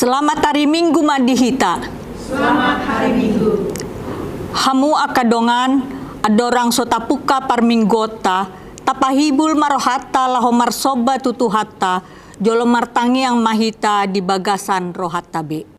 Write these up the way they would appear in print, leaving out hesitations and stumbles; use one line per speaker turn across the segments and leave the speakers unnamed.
Selamat hari Minggu Madihita.
Selamat hari Minggu.
Hamu akadongan adorang sotapuka parminggota tapahibul marohata lahomar soba tutuhata jolo martangi yang mahita di bagasan rohata be.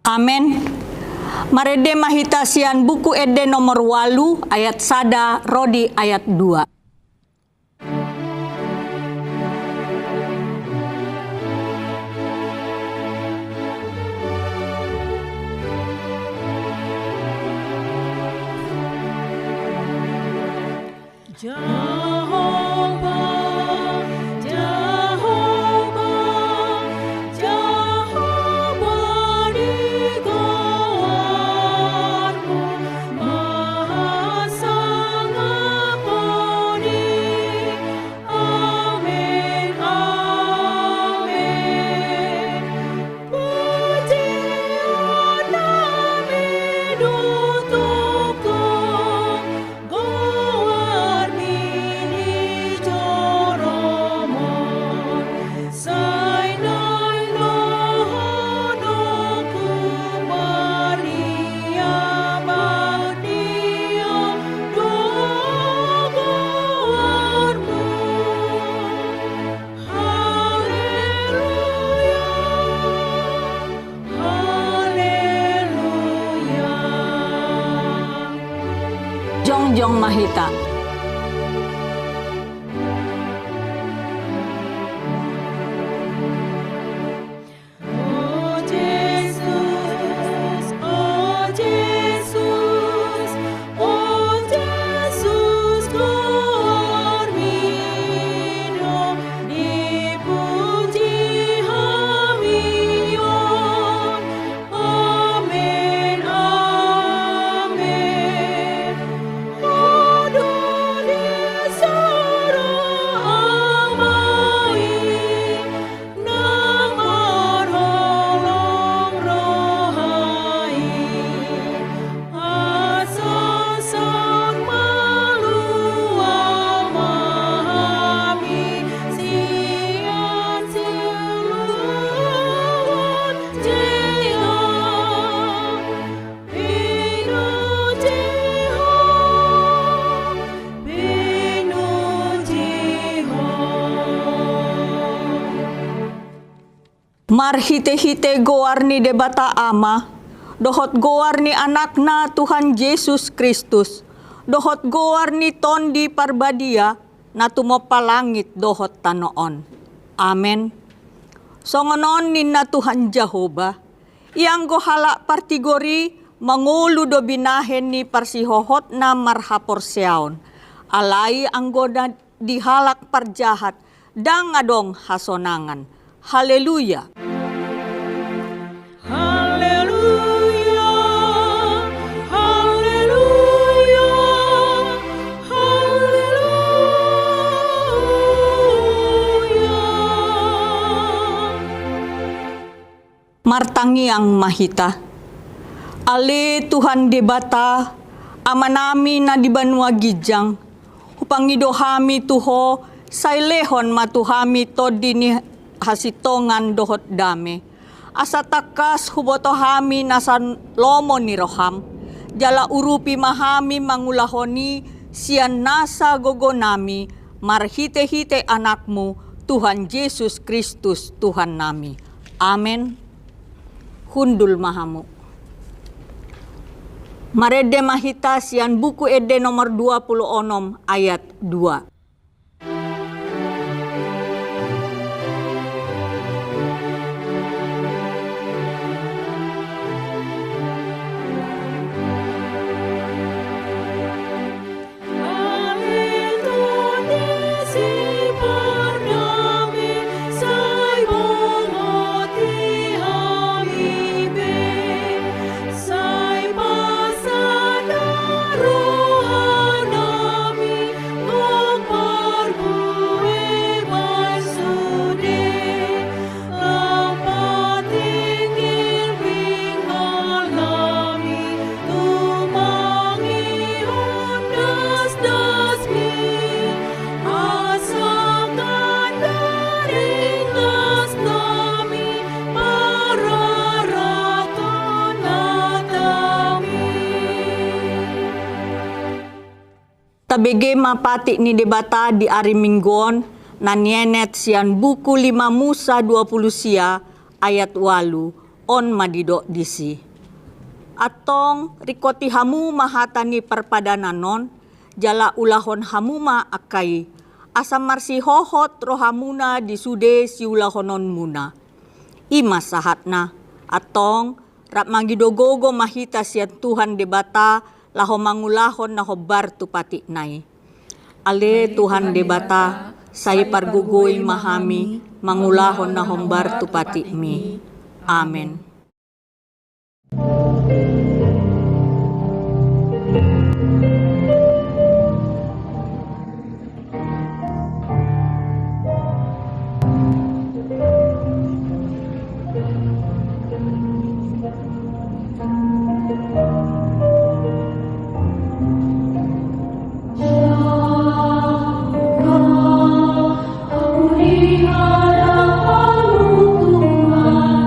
Amen. Marede mahitasian buku ede nomor 8 ayat sada rodi ayat 2. Jongjong Mahita. Marhite-hite goarni debata ama, dohot goarni anakna Tuhan Yesus Kristus, dohot goarni tondi parbadia, na tumopalangit dohot tanoon. Amen. Songonon ninna Tuhan Jehova, iyang gohala partigori, mangulu do binahen ni parsihohot na marhapor siaon, alay anggoda dihalak parjahat, dang adong hasonangan. Haleluya.
Haleluya. Haleluya. Haleluya.
Martangi ang mahita. Ale Tuhan debata, amanami na di banua gijang, hupangidohami tuho, sailehon matuhami todi ni hasitongan dohot dame. Asa takas hubotohami nasan lomo ni roham. Jala urupi mahami mangulahoni sian nasa gogonami. Marhite-hite anakmu Tuhan Yesus Kristus Tuhan nami. Amen. Hundul mahamu. Marede mahita sian buku ede nomor 26 ayat 2.
Haleluya.
tabege mapati ni debata di ari minggon nanienet sian buku 5 Musa 20 sia ayat 8 on madido disi. Atong rikoti hamu mahatani perpadananon jala ulahon hamuma akai asam marsi hohot rohamuna disude si ulahonon muna. Ima sahatna atong rap magidogogo mahita sian Tuhan debata laho mangulahon na hobar tu pati nai. Ale Tuhan debata saya pargugoy mahami mangulahon na hobar tu pati mi. Amen.
Aku lihat Tuhan,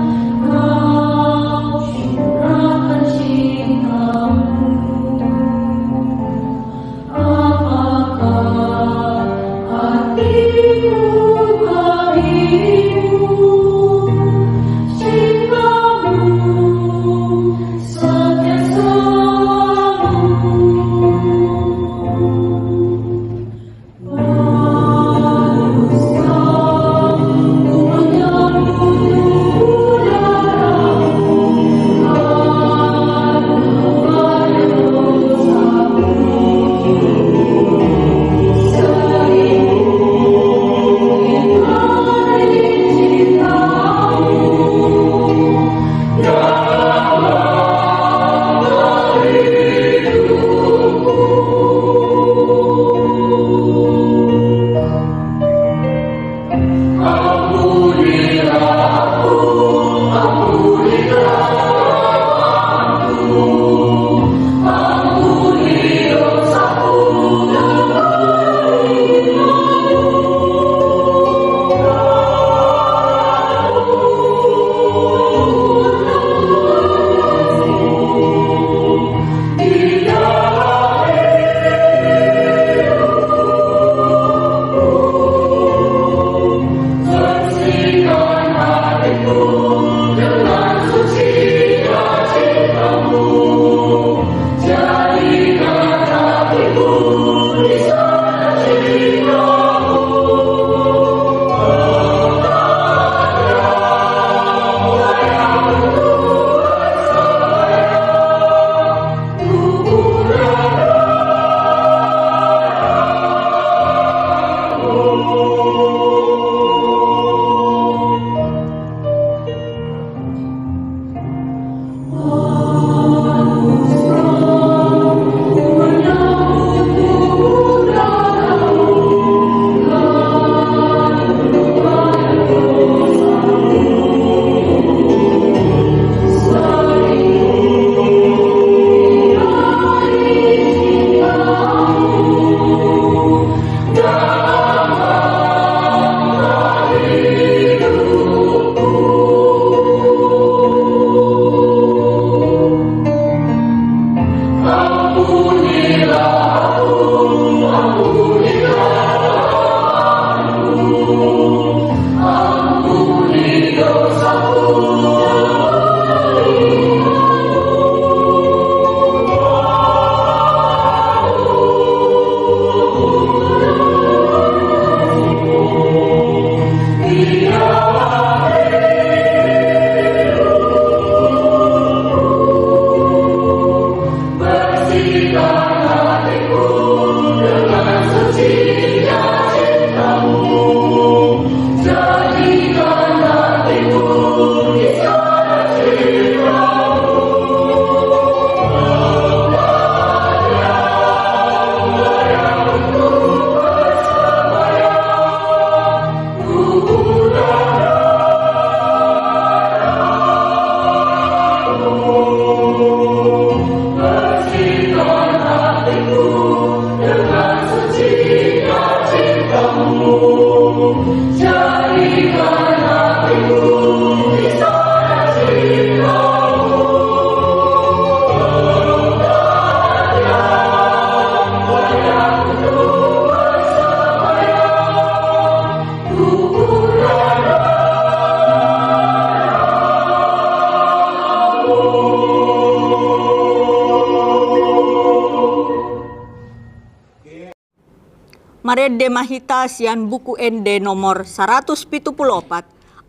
Marede mahita sian buku ende nomor 174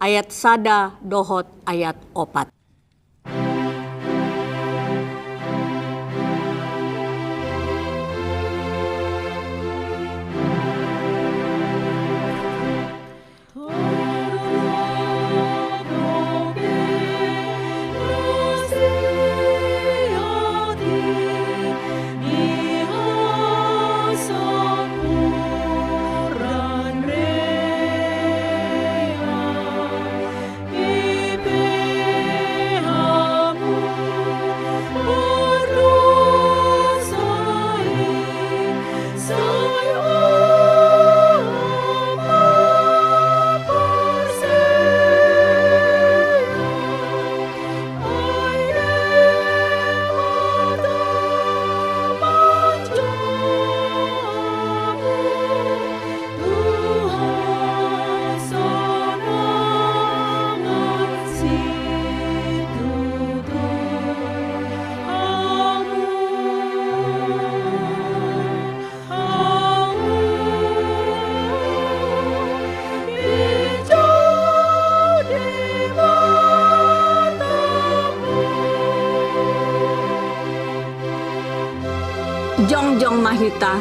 ayat sada dohot ayat 4. Jongjong mahita.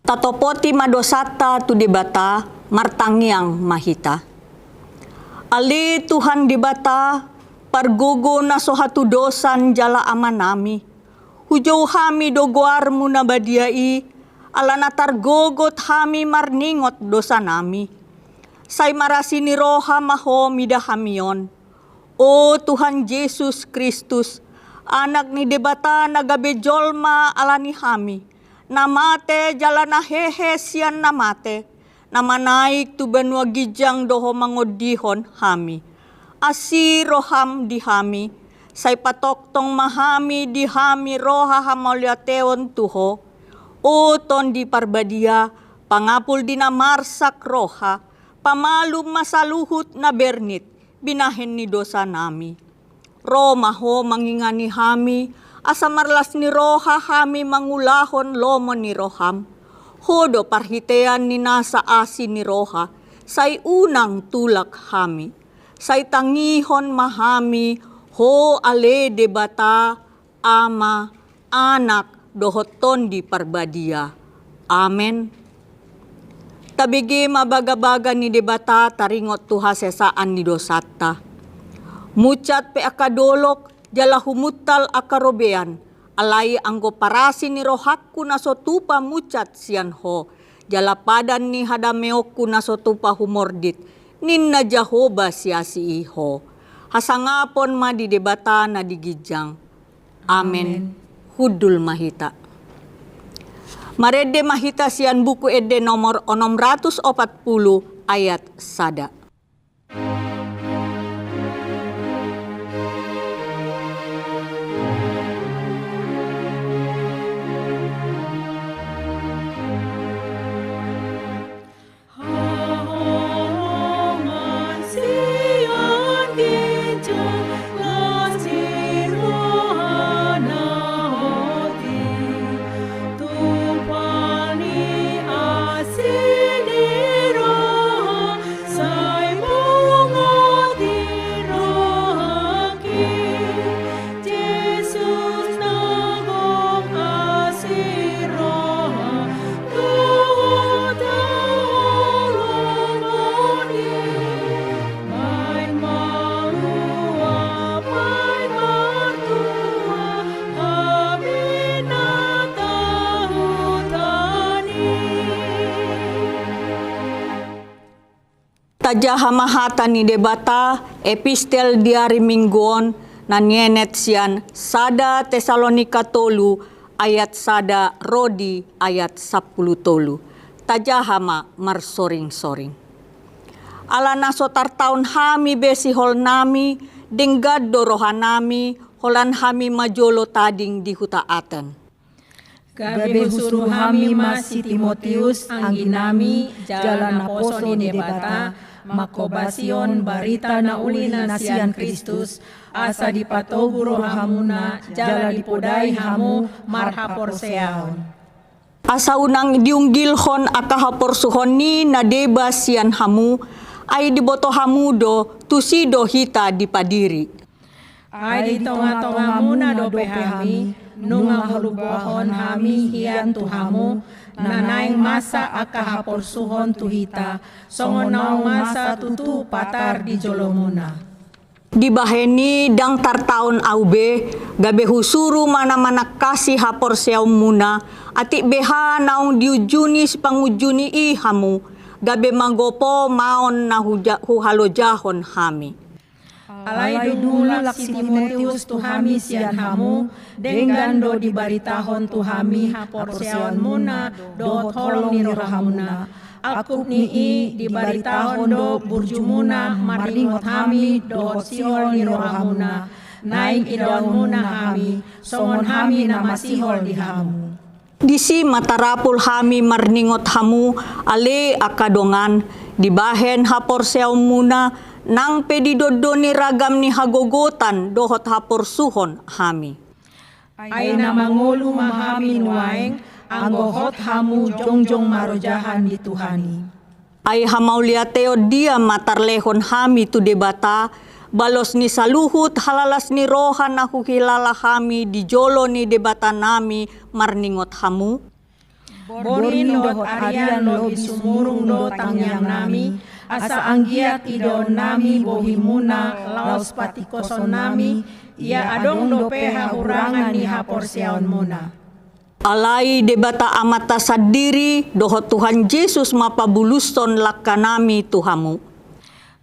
Tatopoti madosata tu dibata martangiang mahita. Ali Tuhan dibata pargogo na sohatu dosan jala amanami. Hujau hami dogoarmu na badiai alanatar gogot hami marningot dosa nami. Say marasi ni roha maho midahamion. O Tuhan Yesus Kristus, anak ni debata nagabejolma alani hami. Namate jalana hehe sian namate. Namanaik tu benua gijang doho mangodihon hami. Asi roham dihami. Say patoktong mahami dihami roha hamoliateon tuho. O ton di parbadia pangapul dinamarsak roha. Pamalum masaluhut na bernit binahen ni dosa nami. Roma ho mangingani hami. Asamarlas ni roha hami mangulahon lomo ni roham. Hodo parhitean ni nasa asi ni roha. Say unang tulak hami. Say tangihon mahami. Ho ale debata ama anak dohoton di parbadia. Amen. Tabigi mabagabaga ni debata taringot tuha sesaan ni dosata. Mucat pe akadolok jala humutal akarobean. Alai anggo parasi ni rohakku na sotupa mucat sian ho. Jala padan ni hadameokku na sotupa humordit. Ninna Jahoba siasi iho. Hasangapon ma di debata na digijang. Amen. Hudul mahita. Marede mahita sian buku ede nomor 640 ayat sada.
See
Tajaha mahata ni debata epistel diari mingguon na nienet sian sada Tesalonika tolu ayat sada Rodi ayat 10 tolu. Tajahama marsoring-soring. Alana sotar taun hami besi hol nami, denggad dorohan nami, holan hami majolo tading di hutaaten.
Gabe husuru hami si Timotius anggi nami jalan aposo ni debata makobasion barita na uli na sian Kristus asa dipatogu rohamuna jala dipodai hamu marhapor seaon.
Asa unang diunggilhon akahapor suhoni na deba sian hamu ay diboto hamudo tusido hita dipadiri.
Ay di tonga-tonga muna dope hami, nunga hulubohon hami hiyan tuhamu, nanaing masa akahapor suhon tuhita, songonaw masa tutu patar di jolomuna.
Dibaheni dang tartaon aube, gabe husuru mana-mana kasih hapor seaw muna, ati beha naong diujuni si pangujuni ihamu, gabe manggopo maon na huhalojahon hami.
Alay dunulak si Timotius tuhami sian hamu, denggando dibaritahon tuhami hapor seaon muna, do tolong ni rohamuna. Akup ni dibaritahon do burjumuna, maringot hami, do sihol ni rohamuna. Naik idon muna hami, songon hami na masihol di hamu.
Disi matarapul hami marningot hamu, ale akadongan, dibahen hapor seaw muna, nang pedidodo ni ragam ni hagogotan dohot hapor suhon hami.
Ay na mangulu mahami nuaeng, ang gohot hamu jongjong marojahan di Tuhani.
Ay hamauliateo dia matarlehon hami tu debata, balos ni saluhut halalas ni rohan na hukilala hami di jolo ni debata nami marningot hamu.
Borin dot arian lobi sumurung do tangyang nami, asa anggiat idon nami bohimuna laos patikoson nami, ia adong do peha hurangan ni hapor seaon muna.
Alai debata amata sadiri dohot Tuhan Yesus mapabuluston lakka nami tuhamu.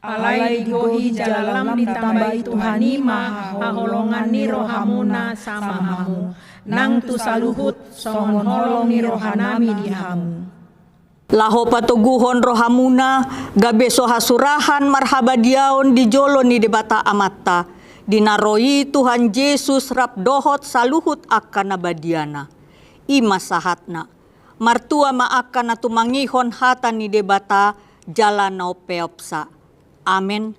Alay digohi jalam ditambahi Tuhani haholongan ni rohamuna sama hamu, nang tu saluhut songon holong ni rohanami di hamu.
Laho patuguhon rohamuna, gabe sohasurahan marhabadiaon di jolo ni debata amata, dinaroi Tuhan Yesus rap dohot saluhut akan nabadiana. Ima sahatna, martua maakan na tumangihon hata ni debata jalan no peopsa. Amen.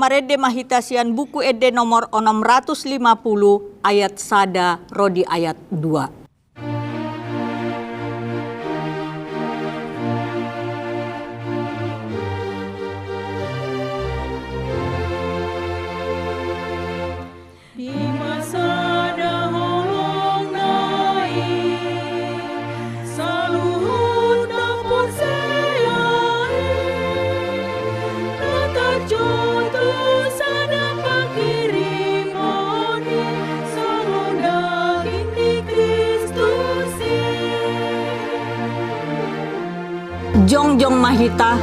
Marede mahitasian buku ede nomor 650 ayat sada rodi ayat 2.
Di masa dahulu nai saluhut dapur selai terjoto sada pakirimoni sarung daging di Kristus
Jongjong mahita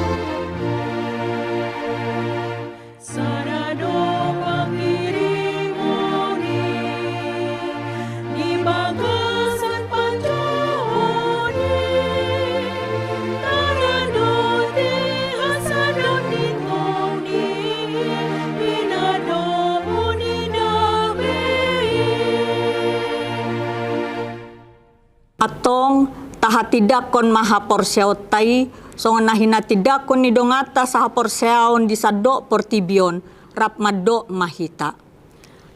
sarado pakirimoni di bagasan panjoni taradoti hasadon ditoni pinadomu di dawei
atong tahatidakon mahaporsiaw tai songon nahinatidakon ni dongata sa haporsiaon di sado portibion rap mado mahita.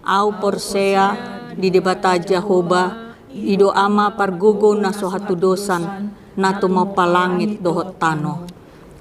Au porsea di debata Jehoba ido ama pargugo na sohatudosan na tumapalangit dohot tano.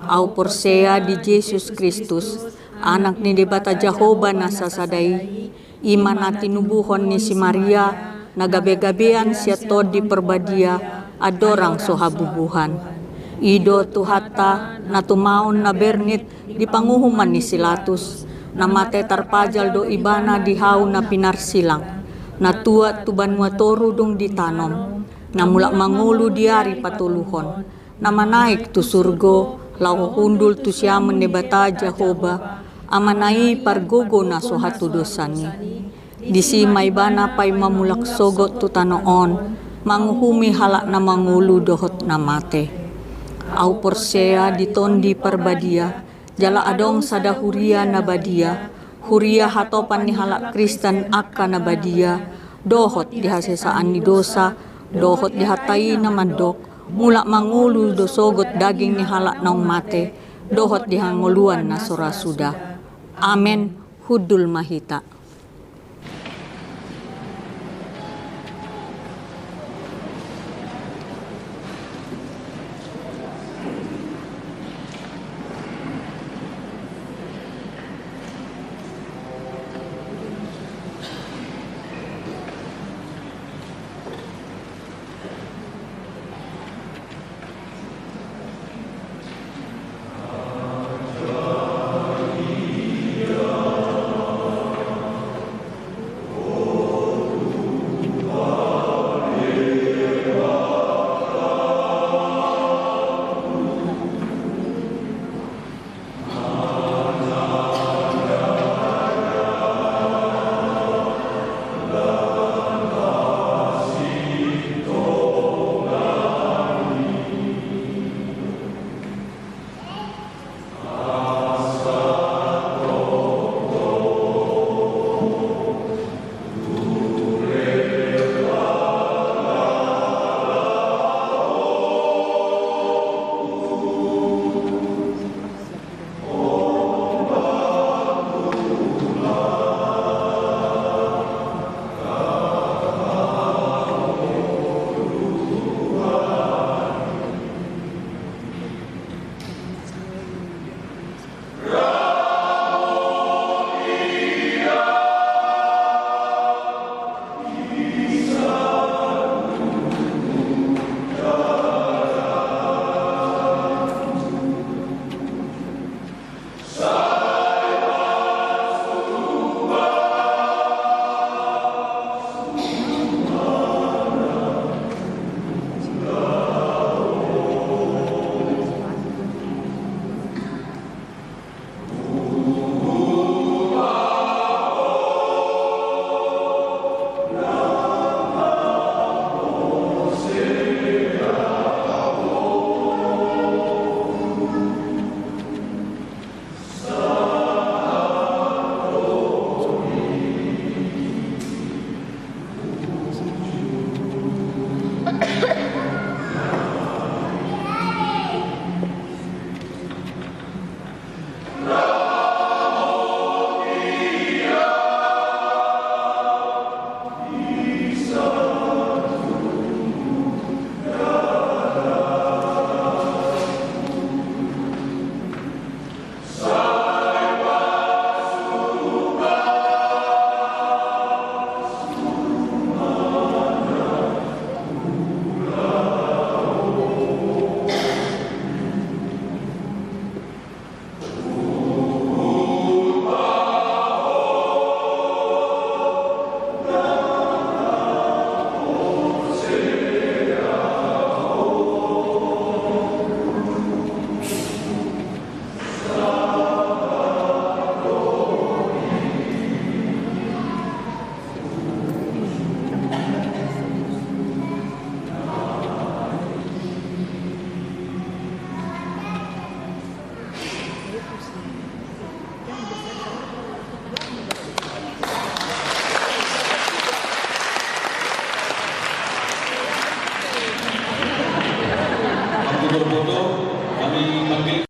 Au porsea di Jesus Kristus anak ni debata Jehoba na sasadai iman na tinubuhon ni si Maria nagabe-gabean siya tod di perbadia adorang sohabubuhan. Ido tuhata na tumaon na bernit di panguhuman ni Silatus na mate tarpajal do ibana di haw na pinarsilang na tuat tuban muatoru dong ditanom na mula mangulu diari patuluhon na manaik tu surgo lau hundul tu siya menebata Jehoba amanai pargogo na sohatu dosani disi maibana pay mamulak sogot tu tanoon manguhumi halak na mangulu dohot na mate. Au porsea ditondi perbadia jala adong sada huria nabadia huria hatopan ni halak Kristen akka nabadia dohot dihasesaan ni dosa dohot dihatai na mandok mula mangulu dosogot daging ni halak naong mate dohot dihanguluan na sorasuda. Amen. Hudul mahita.
berfoto, kami panggil.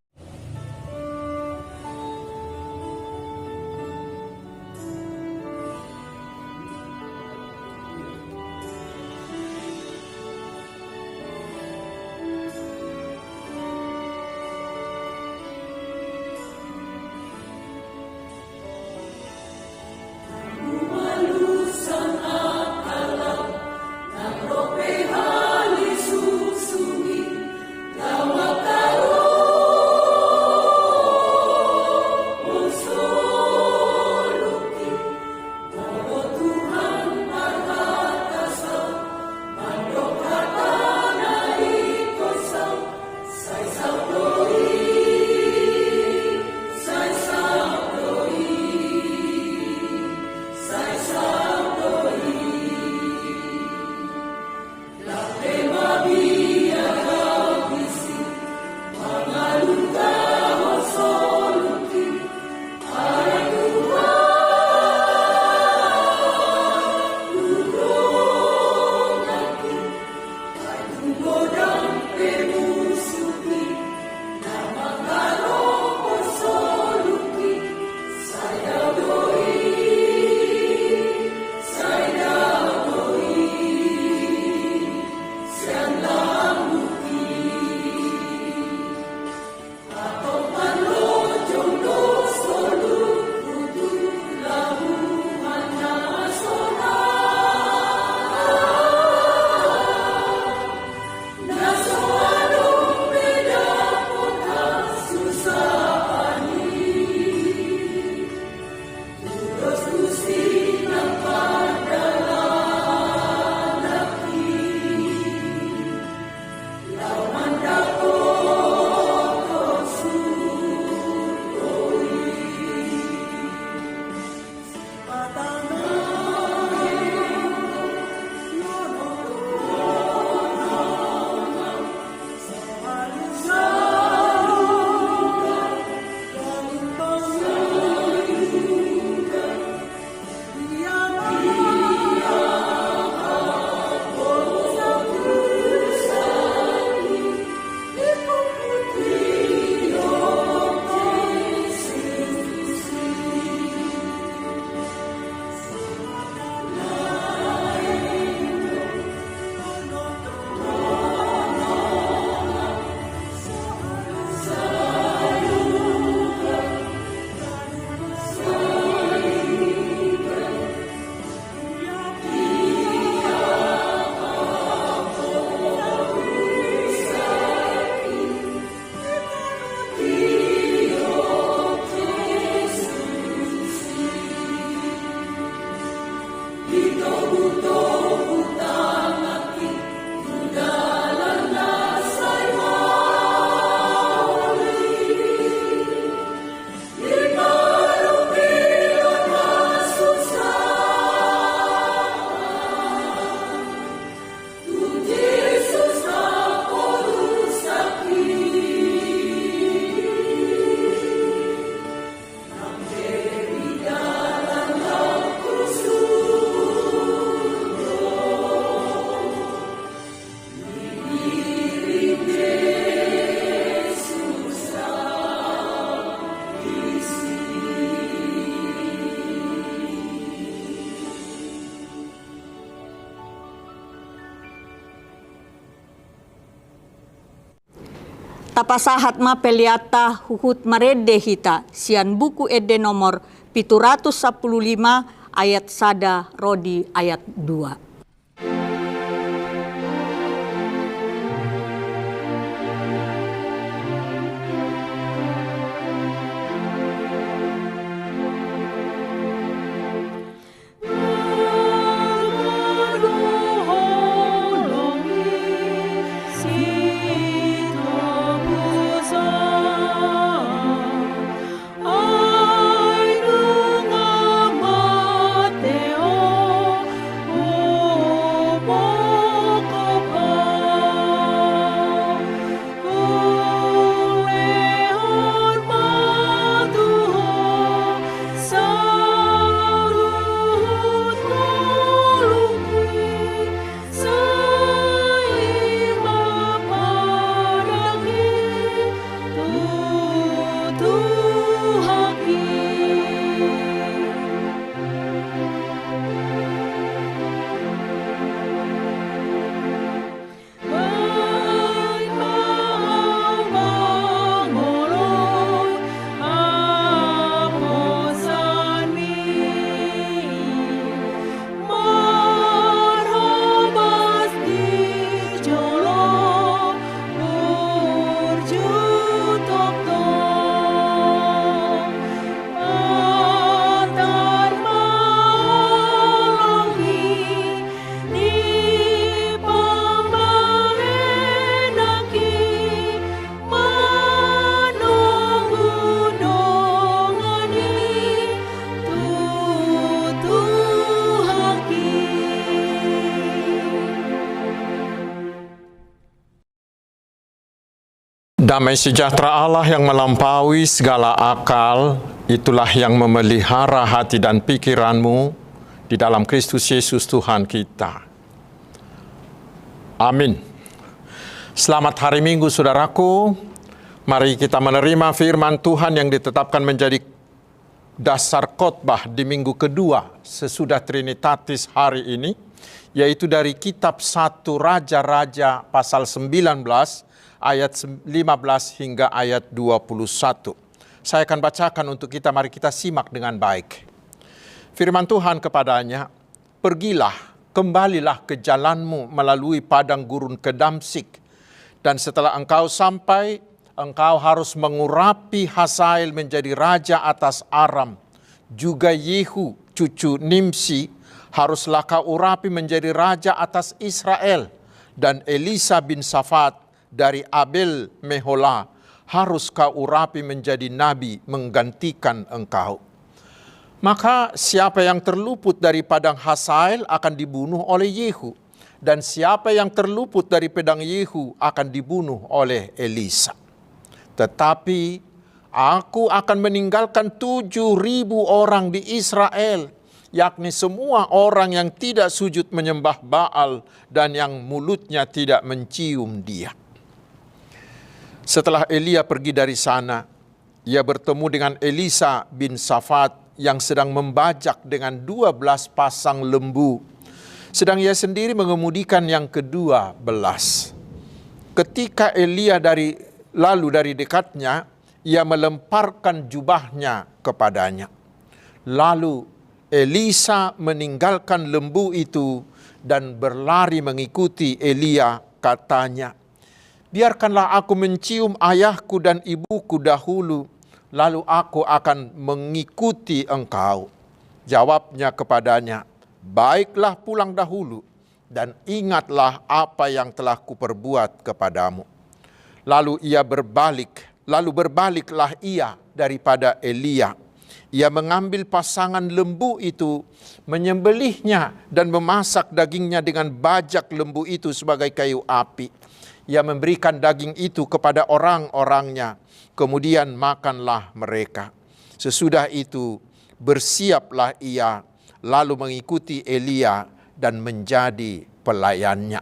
Tapasahat ma peliata huhut marede hita sian buku ede nomor 715 ayat sada rodi ayat 2.
Oh
Damai sejahtera Allah yang melampaui segala akal, itulah yang memelihara hati dan pikiranmu di dalam Kristus Yesus Tuhan kita. Amin. Selamat hari Minggu, saudaraku. Mari kita menerima firman Tuhan yang ditetapkan menjadi dasar khotbah di minggu kedua sesudah Trinitatis hari ini, yaitu dari kitab 1 Raja-Raja pasal 19 ayat 15 hingga ayat 21. Saya akan bacakan untuk kita, mari kita simak dengan baik. Firman Tuhan kepadanya, "Pergilah, kembalilah ke jalanmu melalui padang gurun ke Damsyik, dan setelah engkau sampai, engkau harus mengurapi Hazael menjadi raja atas Aram. Juga Yehu, cucu Nimsi, haruslah kau urapi menjadi raja atas Israel. Dan Elisa bin Safat dari Abel Mehola harus kau urapi menjadi nabi menggantikan engkau. Maka siapa yang terluput dari padang Hazael akan dibunuh oleh Yehu, dan siapa yang terluput dari pedang Yehu akan dibunuh oleh Elisa. Tetapi aku akan meninggalkan 7.000 orang di Israel, yakni semua orang yang tidak sujud menyembah Baal dan yang mulutnya tidak mencium dia." Setelah Elia pergi dari sana, ia bertemu dengan Elisa bin Safat yang sedang membajak dengan 12 pasang lembu, sedang ia sendiri mengemudikan yang ke-12. Ketika Elia lalu dari dekatnya, ia melemparkan jubahnya kepadanya. Lalu Elisa meninggalkan lembu itu dan berlari mengikuti Elia, katanya, "Biarkanlah aku mencium ayahku dan ibuku dahulu, lalu aku akan mengikuti engkau." Jawabnya kepadanya, "Baiklah, pulang dahulu, dan ingatlah apa yang telah kuperbuat kepadamu." Lalu berbaliklah ia daripada Elia. Ia mengambil pasangan lembu itu, menyembelihnya dan memasak dagingnya dengan bajak lembu itu sebagai kayu api. Ia memberikan daging itu kepada orang-orangnya, kemudian makanlah mereka. Sesudah itu bersiaplah ia, lalu mengikuti Elia dan menjadi pelayannya.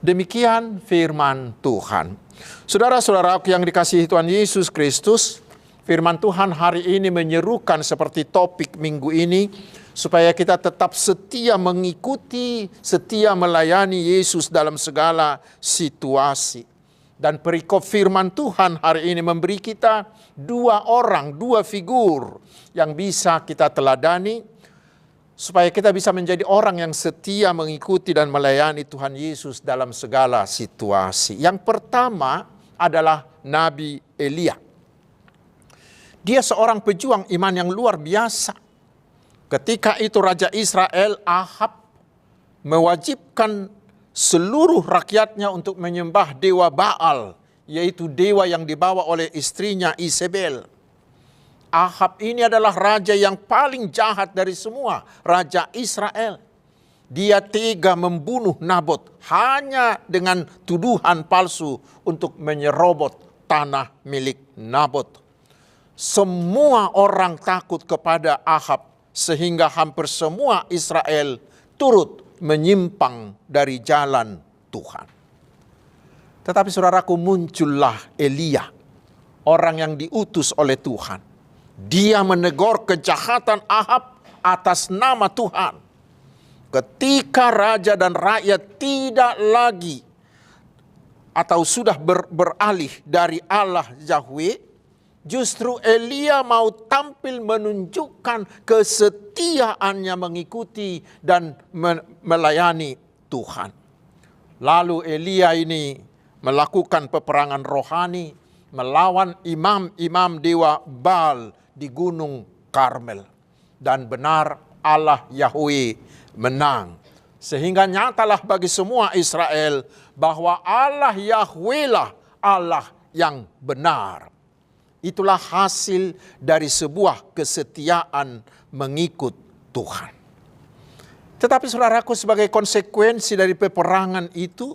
Demikian firman Tuhan. Saudara-saudaraku yang dikasihi Tuhan Yesus Kristus, firman Tuhan hari ini menyerukan seperti topik minggu ini, supaya kita tetap setia mengikuti, setia melayani Yesus dalam segala situasi. Dan perikop firman Tuhan hari ini memberi kita dua figur yang bisa kita teladani, supaya kita bisa menjadi orang yang setia mengikuti dan melayani Tuhan Yesus dalam segala situasi. Yang pertama adalah Nabi Elia. Dia seorang pejuang iman yang luar biasa. Ketika itu Raja Israel Ahab mewajibkan seluruh rakyatnya untuk menyembah dewa Baal, yaitu dewa yang dibawa oleh istrinya Isabel. Ahab ini adalah raja yang paling jahat dari semua raja Israel. Dia tega membunuh Nabot hanya dengan tuduhan palsu untuk menyerobot tanah milik Nabot. Semua orang takut kepada Ahab, sehingga hampir semua Israel turut menyimpang dari jalan Tuhan. Tetapi saudaraku, muncullah Elia, orang yang diutus oleh Tuhan. Dia menegur kejahatan Ahab atas nama Tuhan. Ketika raja dan rakyat tidak lagi atau sudah beralih dari Allah Yahweh, justru Elia mau tampil menunjukkan kesetiaannya mengikuti dan melayani Tuhan. Lalu Elia ini melakukan peperangan rohani melawan imam-imam dewa Baal di Gunung Karmel. Dan benar Allah Yahweh menang. Sehingga nyatalah bagi semua Israel bahwa Allah Yahweh lah Allah yang benar. Itulah hasil dari sebuah kesetiaan mengikut Tuhan. Tetapi saudaraku, sebagai konsekuensi dari peperangan itu,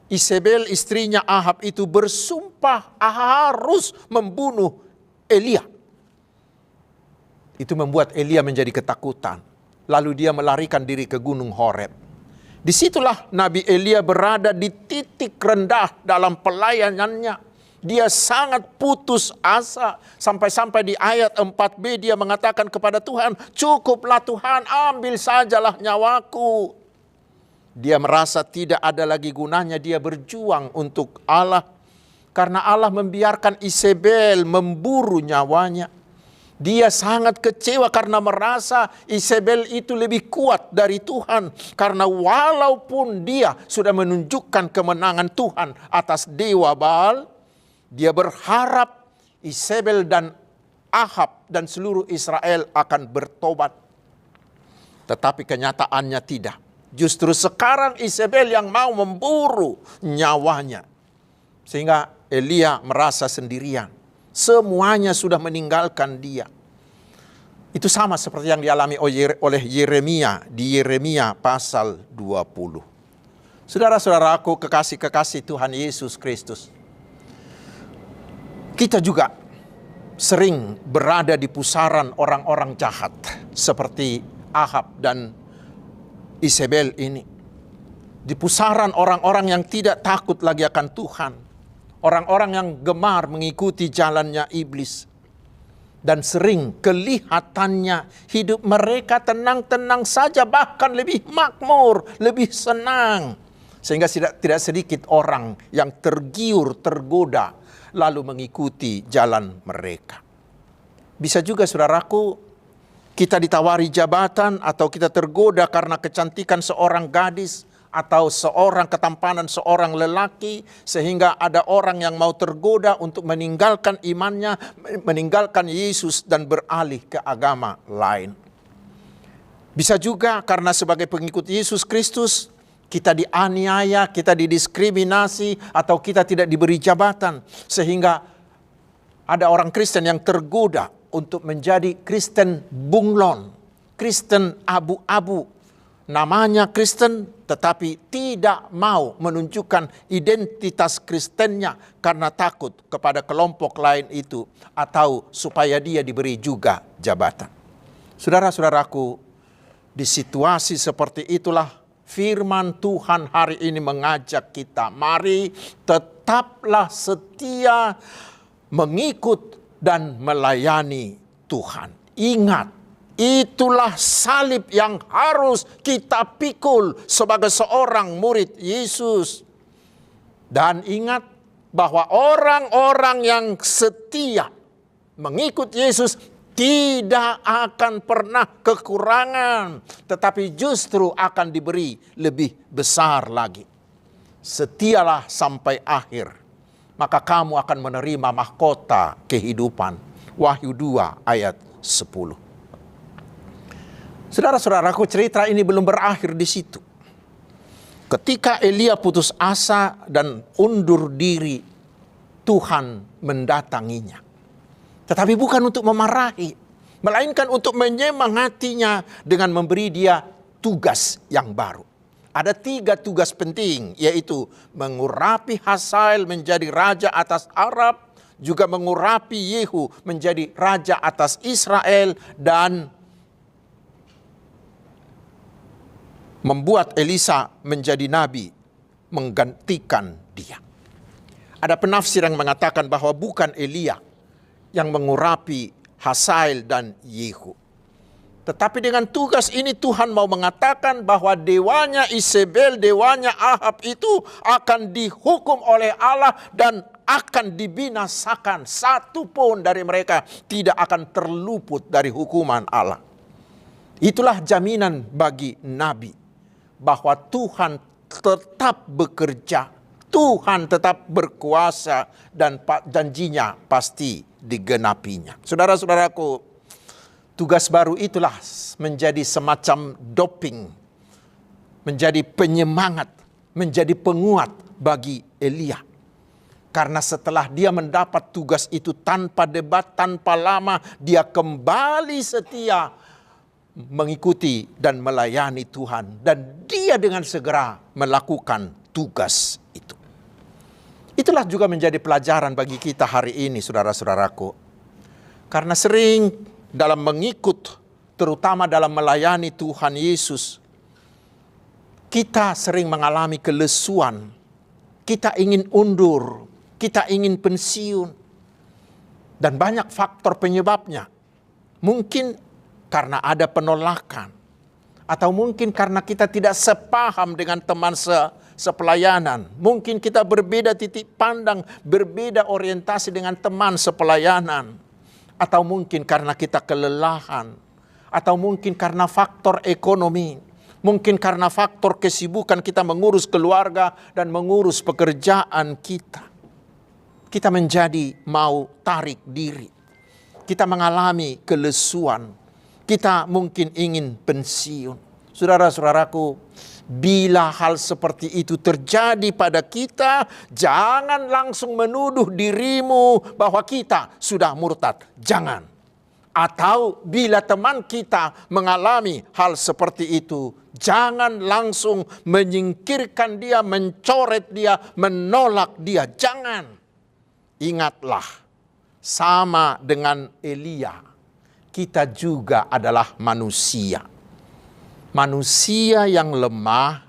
Isabel istrinya Ahab itu bersumpah harus membunuh Elia. Itu membuat Elia menjadi ketakutan. Lalu dia melarikan diri ke Gunung Horeb. Disitulah Nabi Elia berada di titik rendah dalam pelayanannya. Dia sangat putus asa. Sampai-sampai di ayat 4b dia mengatakan kepada Tuhan, "Cukuplah Tuhan, ambil sajalah nyawaku." Dia merasa tidak ada lagi gunanya dia berjuang untuk Allah. Karena Allah membiarkan Isabel memburu nyawanya. Dia sangat kecewa karena merasa Isabel itu lebih kuat dari Tuhan. Karena walaupun dia sudah menunjukkan kemenangan Tuhan atas dewa Baal, dia berharap Isabel dan Ahab dan seluruh Israel akan bertobat. Tetapi kenyataannya tidak. Justru sekarang Isabel yang mau memburu nyawanya. Sehingga Elia merasa sendirian. Semuanya sudah meninggalkan dia. Itu sama seperti yang dialami oleh Yeremia di Yeremia pasal 20. Saudara-saudaraku, kekasih-kekasih Tuhan Yesus Kristus. Kita juga sering berada di pusaran orang-orang jahat seperti Ahab dan Isabel ini. Di pusaran orang-orang yang tidak takut lagi akan Tuhan. Orang-orang yang gemar mengikuti jalannya iblis. Dan sering kelihatannya hidup mereka tenang-tenang saja, bahkan lebih makmur, lebih senang. Sehingga tidak sedikit orang yang tergiur, tergoda, lalu mengikuti jalan mereka. Bisa juga saudaraku, kita ditawari jabatan atau kita tergoda karena kecantikan seorang gadis, atau ketampanan seorang lelaki, sehingga ada orang yang mau tergoda untuk meninggalkan imannya, meninggalkan Yesus dan beralih ke agama lain. Bisa juga karena sebagai pengikut Yesus Kristus, kita dianiaya, kita didiskriminasi, atau kita tidak diberi jabatan, sehingga ada orang Kristen yang tergoda untuk menjadi Kristen bunglon, Kristen abu-abu. Namanya Kristen, tetapi tidak mau menunjukkan identitas Kristennya karena takut kepada kelompok lain itu, atau supaya dia diberi juga jabatan. Saudara-saudaraku, di situasi seperti itulah firman Tuhan hari ini mengajak kita, mari tetaplah setia mengikut dan melayani Tuhan. Ingat, itulah salib yang harus kita pikul sebagai seorang murid Yesus. Dan ingat bahwa orang-orang yang setia mengikut Yesus tidak akan pernah kekurangan, tetapi justru akan diberi lebih besar lagi. Setialah sampai akhir, maka kamu akan menerima mahkota kehidupan. Wahyu 2 ayat 10. Saudara-saudaraku, cerita ini belum berakhir di situ. Ketika Elia putus asa dan undur diri, Tuhan mendatanginya. Tetapi bukan untuk memarahi, melainkan untuk menyemangatinya dengan memberi dia tugas yang baru. Ada 3 tugas penting, yaitu mengurapi Hazael menjadi raja atas Arab, juga mengurapi Yehu menjadi raja atas Israel, dan membuat Elisa menjadi nabi menggantikan dia. Ada penafsir yang mengatakan bahwa bukan Elia yang mengurapi Hazael dan Yehu. Tetapi dengan tugas ini Tuhan mau mengatakan bahwa dewanya Isabel, dewanya Ahab itu akan dihukum oleh Allah dan akan dibinasakan. Satu pun dari mereka tidak akan terluput dari hukuman Allah. Itulah jaminan bagi nabi, bahwa Tuhan tetap bekerja, Tuhan tetap berkuasa, dan janjinya pasti digenapinya. Saudara-saudaraku, tugas baru itulah menjadi semacam doping, menjadi penyemangat, menjadi penguat bagi Elia. Karena setelah dia mendapat tugas itu tanpa debat, tanpa lama, dia kembali setia mengikuti dan melayani Tuhan. Dan dia dengan segera melakukan tugas itu. Itulah juga menjadi pelajaran bagi kita hari ini, saudara-saudaraku. Karena sering dalam mengikut, terutama dalam melayani Tuhan Yesus, kita sering mengalami kelesuan. Kita ingin undur, kita ingin pensiun. Dan banyak faktor penyebabnya. Mungkin karena ada penolakan. Atau mungkin karena kita tidak sepaham dengan teman sepelayanan. Mungkin kita berbeda titik pandang, berbeda orientasi dengan teman sepelayanan. Atau mungkin karena kita kelelahan. Atau mungkin karena faktor ekonomi. Mungkin karena faktor kesibukan kita mengurus keluarga dan mengurus pekerjaan kita. Kita menjadi mau tarik diri. Kita mengalami kelesuan. Kita mungkin ingin pensiun. Saudara-saudaraku, bila hal seperti itu terjadi pada kita, jangan langsung menuduh dirimu bahwa kita sudah murtad. Jangan. Atau bila teman kita mengalami hal seperti itu, jangan langsung menyingkirkan dia, mencoret dia, menolak dia. Jangan. Ingatlah, sama dengan Elia, kita juga adalah manusia. Manusia yang lemah,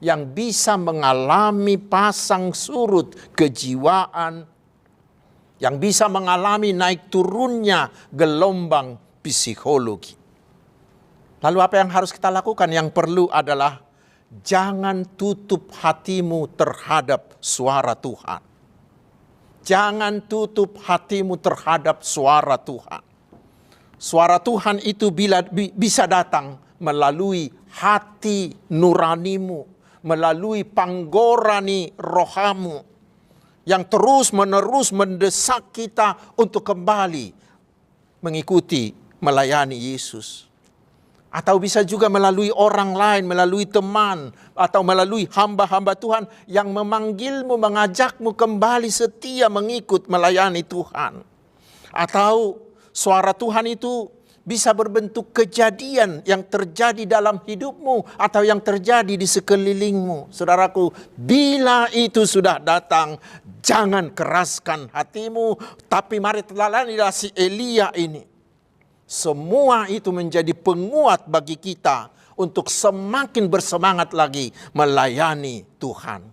yang bisa mengalami pasang surut kejiwaan, yang bisa mengalami naik turunnya gelombang psikologi. Lalu apa yang harus kita lakukan? Yang perlu adalah jangan tutup hatimu terhadap suara Tuhan. Jangan tutup hatimu terhadap suara Tuhan. Suara Tuhan itu bisa datang melalui hati nuranimu, melalui panggorani rohamu, yang terus-menerus mendesak kita untuk kembali mengikuti, melayani Yesus. Atau bisa juga melalui orang lain, melalui teman, atau melalui hamba-hamba Tuhan yang memanggilmu, mengajakmu kembali setia mengikut melayani Tuhan. Atau suara Tuhan itu bisa berbentuk kejadian yang terjadi dalam hidupmu atau yang terjadi di sekelilingmu. Saudaraku, bila itu sudah datang, jangan keraskan hatimu, tapi mari teladanilah si Elia ini. Semua itu menjadi penguat bagi kita untuk semakin bersemangat lagi melayani Tuhan.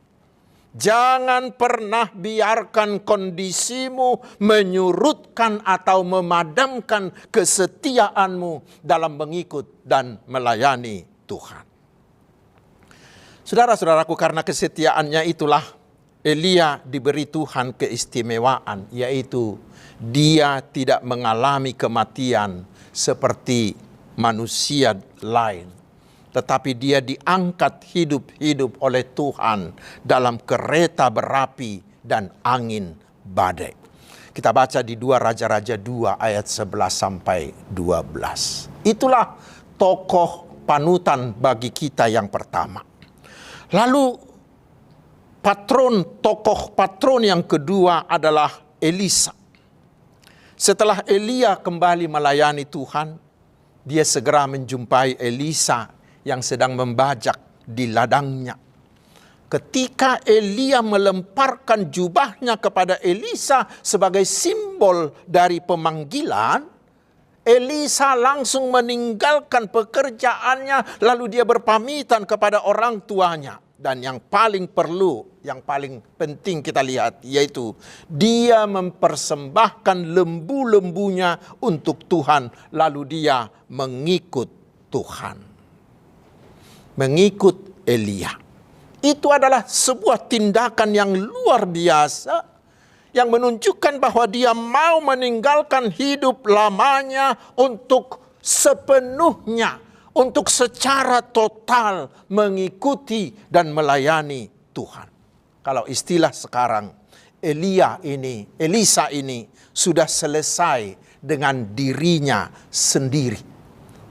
Jangan pernah biarkan kondisimu menyurutkan atau memadamkan kesetiaanmu dalam mengikut dan melayani Tuhan. Saudara-saudaraku, karena kesetiaannya itulah Elia diberi Tuhan keistimewaan, yaitu dia tidak mengalami kematian seperti manusia lain. Tetapi dia diangkat hidup-hidup oleh Tuhan dalam kereta berapi dan angin badai. Kita baca di 2 Raja-Raja 2 ayat 11 sampai 12. Itulah tokoh panutan bagi kita yang pertama. Lalu tokoh patron yang kedua adalah Elisa. Setelah Elia kembali melayani Tuhan, dia segera menjumpai Elisa yang sedang membajak di ladangnya. Ketika Elia melemparkan jubahnya kepada Elisa sebagai simbol dari pemanggilan, Elisa langsung meninggalkan pekerjaannya, lalu dia berpamitan kepada orang tuanya. Dan yang paling perlu, yang paling penting kita lihat, yaitu dia mempersembahkan lembu-lembunya untuk Tuhan, lalu dia mengikut Tuhan. Mengikut Elia. Itu adalah sebuah tindakan yang luar biasa, yang menunjukkan bahwa dia mau meninggalkan hidup lamanya untuk sepenuhnya, untuk secara total mengikuti dan melayani Tuhan. Kalau istilah sekarang, Elisa ini sudah selesai dengan dirinya sendiri.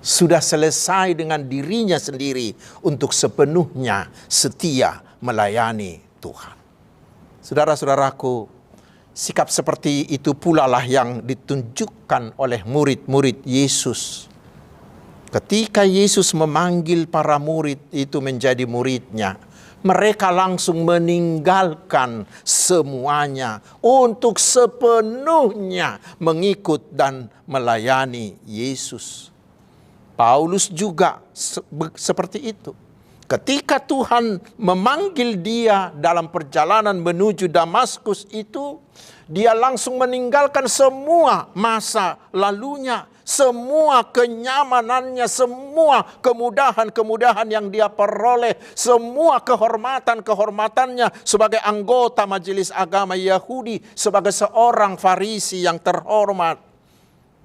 Sudah selesai dengan dirinya sendiri untuk sepenuhnya setia melayani Tuhan. Saudara-saudaraku, sikap seperti itu pula lah yang ditunjukkan oleh murid-murid Yesus. Ketika Yesus memanggil para murid itu menjadi muridnya, Mereka langsung meninggalkan semuanya untuk sepenuhnya mengikut dan melayani Yesus. Paulus juga seperti itu. Ketika Tuhan memanggil dia dalam perjalanan menuju Damaskus itu, dia langsung meninggalkan semua masa lalunya, semua kenyamanannya, semua kemudahan-kemudahan yang dia peroleh, semua kehormatan-kehormatannya sebagai anggota majelis agama Yahudi, sebagai seorang Farisi yang terhormat.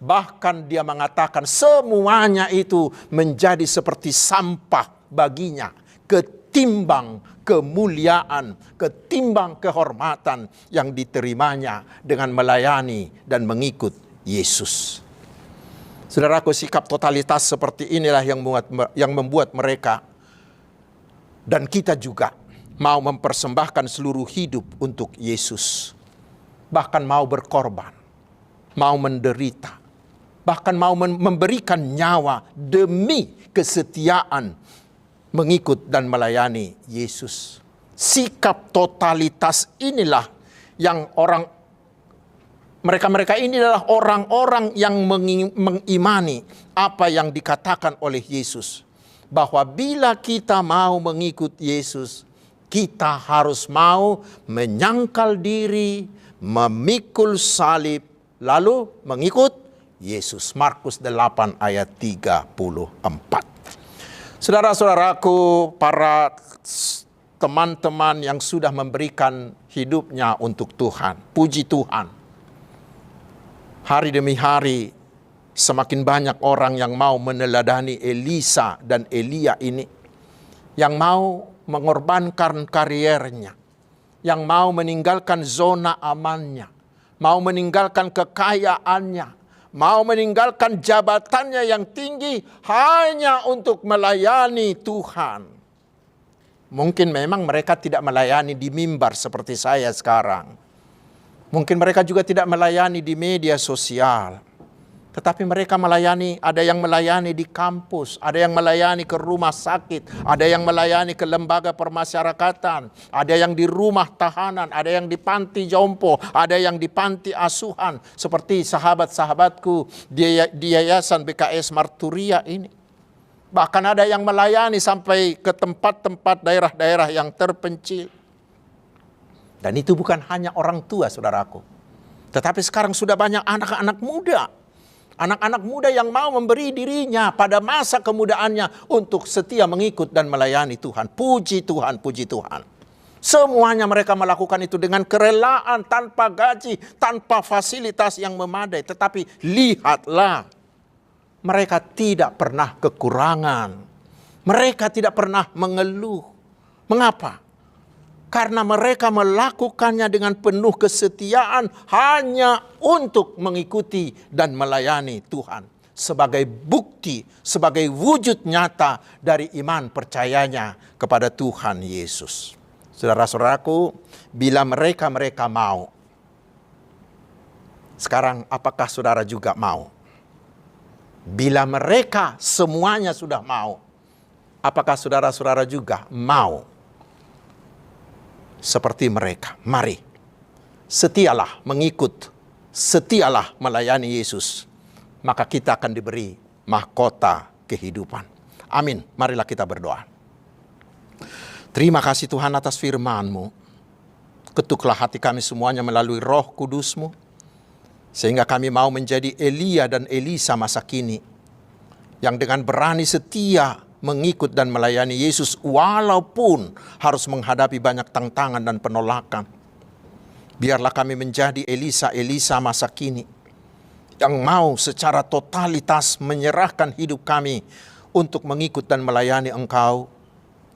Bahkan dia mengatakan semuanya itu menjadi seperti sampah baginya, ketimbang kemuliaan, ketimbang kehormatan yang diterimanya dengan melayani dan mengikut Yesus. Saudaraku, sikap totalitas seperti inilah yang membuat mereka dan kita juga mau mempersembahkan seluruh hidup untuk Yesus. Bahkan mau berkorban, mau menderita, bahkan mau memberikan nyawa demi kesetiaan mengikut dan melayani Yesus. Sikap totalitas inilah yang mereka ini adalah orang-orang yang mengimani apa yang dikatakan oleh Yesus. Bahwa bila kita mau mengikut Yesus, kita harus mau menyangkal diri, memikul salib, lalu mengikut Yesus. Markus 8 ayat 34. Saudara-saudaraku, para teman-teman yang sudah memberikan hidupnya untuk Tuhan, puji Tuhan. Hari demi hari semakin banyak orang yang mau meneladani Elisa dan Elia ini, yang mau mengorbankan kariernya, yang mau meninggalkan zona amannya, mau meninggalkan kekayaannya, mau meninggalkan jabatannya yang tinggi hanya untuk melayani Tuhan. Mungkin memang mereka tidak melayani di mimbar seperti saya sekarang. Mungkin mereka juga tidak melayani di media sosial. Tetapi mereka melayani, ada yang melayani di kampus, ada yang melayani ke rumah sakit, ada yang melayani ke lembaga permasyarakatan, ada yang di rumah tahanan, ada yang di panti jompo, ada yang di panti asuhan. Seperti sahabat-sahabatku di Yayasan BKS Marturia ini. Bahkan ada yang melayani sampai ke tempat-tempat daerah-daerah yang terpencil. Dan itu bukan hanya orang tua, saudaraku. Tetapi sekarang sudah banyak anak-anak muda. Anak-anak muda yang mau memberi dirinya pada masa kemudaannya untuk setia mengikut dan melayani Tuhan. Puji Tuhan, puji Tuhan. Semuanya mereka melakukan itu dengan kerelaan, tanpa gaji, tanpa fasilitas yang memadai. Tetapi lihatlah, mereka tidak pernah kekurangan. Mereka tidak pernah mengeluh. Mengapa? Karena mereka melakukannya dengan penuh kesetiaan hanya untuk mengikuti dan melayani Tuhan. Sebagai bukti, sebagai wujud nyata dari iman percayanya kepada Tuhan Yesus. Saudara-saudaraku, bila mereka mau, sekarang apakah saudara juga mau? Bila mereka semuanya sudah mau, apakah saudara-saudara juga mau? Seperti mereka, mari setialah mengikut, setialah melayani Yesus, maka kita akan diberi mahkota kehidupan. Amin. Marilah kita berdoa. Terima kasih Tuhan atas firman-Mu. Ketuklah hati kami semuanya melalui Roh Kudus-Mu, sehingga kami mau menjadi Elia dan Elisa masa kini, yang dengan berani setia mengikut dan melayani Yesus walaupun harus menghadapi banyak tantangan dan penolakan. Biarlah kami menjadi Elisa masa kini yang mau secara totalitas menyerahkan hidup kami untuk mengikut dan melayani Engkau,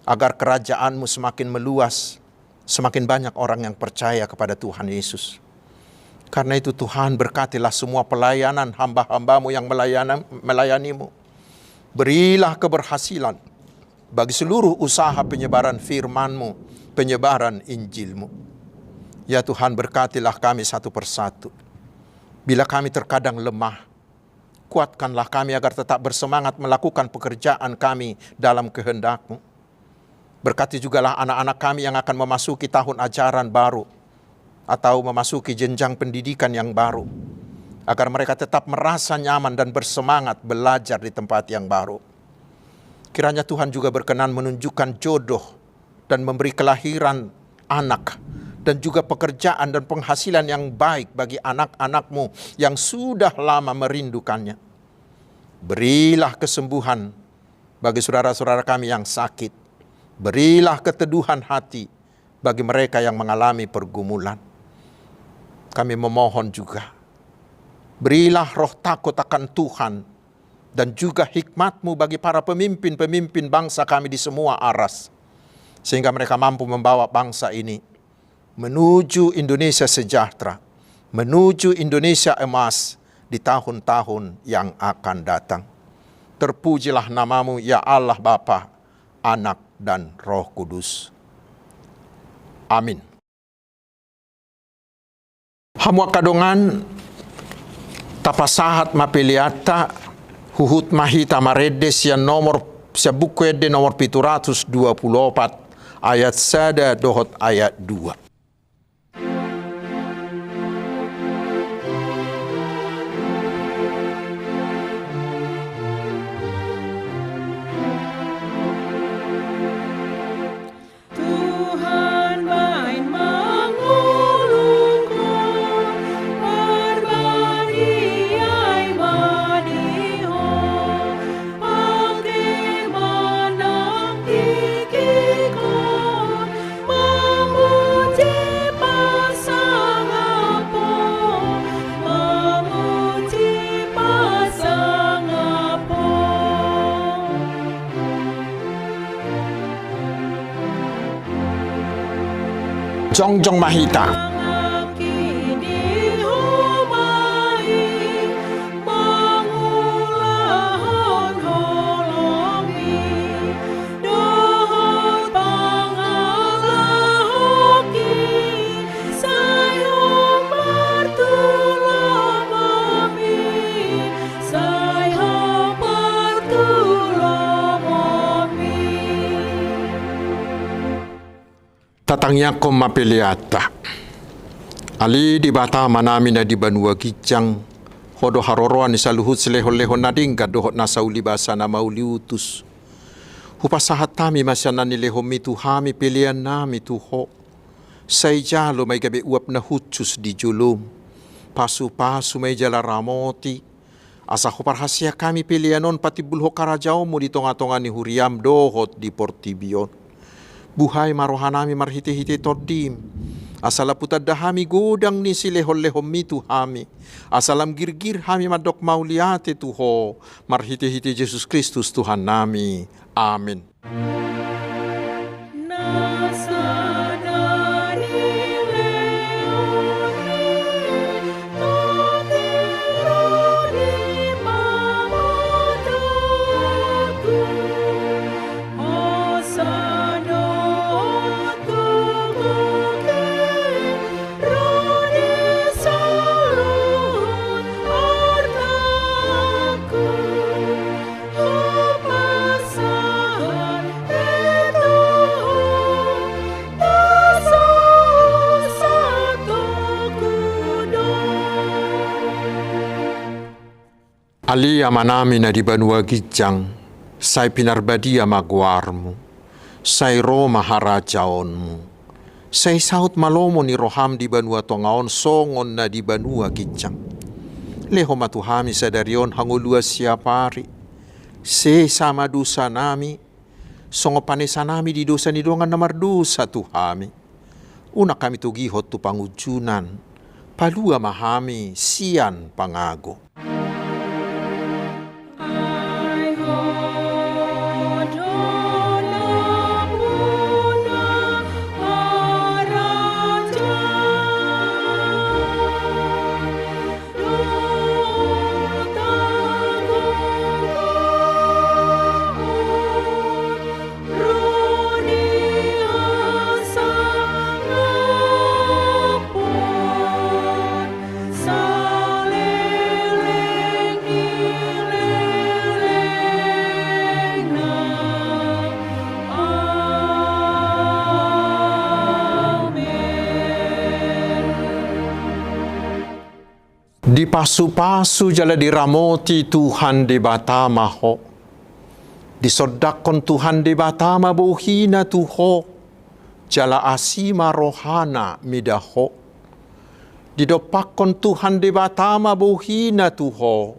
agar kerajaan-Mu semakin meluas, semakin banyak orang yang percaya kepada Tuhan Yesus. Karena itu Tuhan, berkatilah semua pelayanan hamba-hamba-Mu yang melayani-Mu. Berilah keberhasilan bagi seluruh usaha penyebaran firman-Mu, penyebaran Injil-Mu. Ya Tuhan, berkatilah kami satu persatu. Bila kami terkadang lemah, kuatkanlah kami agar tetap bersemangat melakukan pekerjaan kami dalam kehendak-Mu. Berkati jugalah anak-anak kami yang akan memasuki tahun ajaran baru atau memasuki jenjang pendidikan yang baru, agar mereka tetap merasa nyaman dan bersemangat belajar di tempat yang baru. Kiranya Tuhan juga berkenan menunjukkan jodoh dan memberi kelahiran anak dan juga pekerjaan dan penghasilan yang baik bagi anak-anak-Mu yang sudah lama merindukannya. Berilah kesembuhan bagi saudara-saudara kami yang sakit. Berilah keteduhan hati bagi mereka yang mengalami pergumulan. Kami memohon juga, berilah roh takut akan Tuhan dan juga hikmat-Mu bagi para pemimpin-pemimpin bangsa kami di semua aras, sehingga mereka mampu membawa bangsa ini menuju Indonesia sejahtera, menuju Indonesia emas di tahun-tahun yang akan datang. Terpujilah nama-Mu ya Allah Bapa, Anak dan Roh Kudus. Amin. Hamu kadongan tapasahat mapeliata huhut mahita maredes yang nomor buku ede nomor 724 ayat 1 dohot ayat 2. Jongjong mahita. Tatangnya ko mapiliata. Ali di bata manami na di banua kijang. Hodo haroroan ni saluhut seleho-leho nadingga dohot nasa ulibasa na mauli utus. Hupasahat tami masyanan ni leho mitu hami pilihan nami tuho. Say jalo may gabi uap na hutsus di julum. Pasu-pasu may jala ramoti. Asa huparhasya kami pilihanon pati bulho karajao mo di tonga-tonga ni huriam dohot di Portibion. Buhay marohanami marhiti-hiti tordim. Asala putad dahami godang ni silehol-lehom mitu hami. Asalam girgir hami madok mauliate tuho. Marhiti-hiti Yesus Kristus Tuhan nami. Amin. Ali amanami na di banua gijang, say pinarbadia magwarmu, say Roma harajaonmu, say saut malomo ni roham di banua tongaon songon na di banua gijang. Leho matuhami sa darion hangulua siapari, se sama dosa nami, songo panesa nami di dosa ni dongan namar dosa tuhami. Una kami tugihot tu pangujunan, palua mahami sian pangago.
Salele
Dipasu-pasu jala diramoti Tuhan di batama ho. Disodakon Tuhan di batama buhina tuho. Jala asima rohana midaho. Didopakon Tuhan di batama buhina tuho.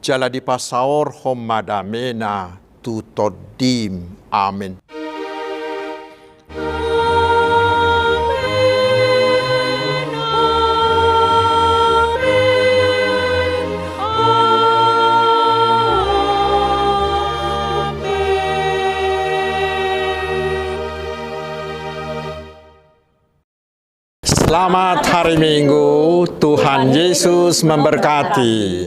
Jala dipasaor homadamena tutodim. Amin. Selamat hari Minggu, Tuhan Yesus memberkati.